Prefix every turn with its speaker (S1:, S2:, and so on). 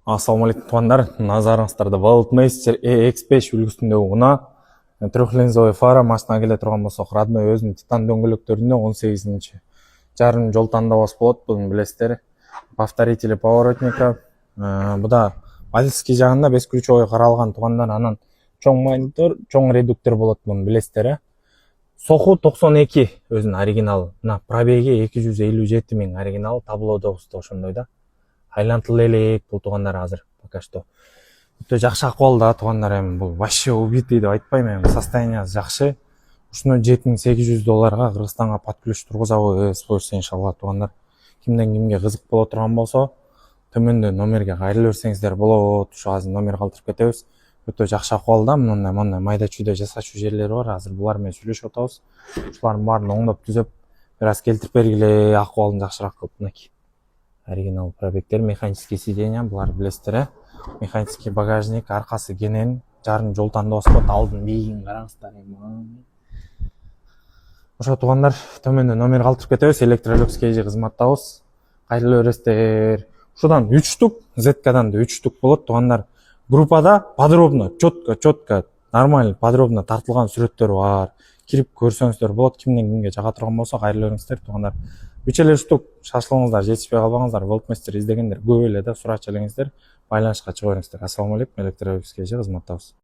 S1: Ассалаумағалейкум туғандар, назарыңыздарда Worldmaster EX5 үлгісіндегі ұна трехлинзовый фара машина келе тұрған болсақ, родной өзінің титан дөңгелектерінде 18-ші жарым жол таңдауы болады, бұны білесіздер. Повторители поворотника. Бұда водительский жағында 5 ключевой қаралған туғандар, анан чоң монитор, чоң редуктор болады, бұны білесіздер. Соқу 92 өзінің оригиналы. Мына пробеги 257 000 оригиналы, таблода ошондой да. Айлантыл элек бұл туғандар азыр пока что. Өтө жакшы акыбалда туғандар, эми бул вообще убитый деп айтпайм, эми состояниясы жакшы. Ушуну $7800 Кыргызстанга под ключ тургузабыз болсо иншалла туғандар. Кимден кимге кызык боло турган болсо, төмөндө номерге кайрылып берсеңиздер болот. Ушу азыр номер калтырып кетебиз. Өтө жакшы акыбалда, мындай майда чүйдө жасачу жерлери бар. Азыр булар менен сүйлөшүп атабыз. Ушулардын баарын оңдоп түзөп, бир аз келтирип бергиле, акыбалын жакшыраак кылып. Мынакей оригинал пробегтер, механический сиденья, булар билесиздер. Механический багажник, аркасы кенен, жарым жол тандоосу бар, алдын бийигин караңыздар. Ошо тугандар, төмөндө номер калтырып кетебиз, электролюкс KG кызматтабыз. Кайрылып бересиздер. Ушудан 3 штук, ZK-дан да 3 штук болот тугандар. Группада подробно, четко, нормально, подробно тартылган сүрөттөр бар. Кирип көрсөңүздөр болот, кимден кимге жага турган болсо кайрылып бериңиздер тугандар. Үчелер штук шашылыңыздар, жетишпей калбаңыздар. Worldmaster издегендер көп эле да, сурачы элеңиздер, байланышка чыга бериңиздер. Ассалауму алейкум, электролюкс KG кызматтабыз.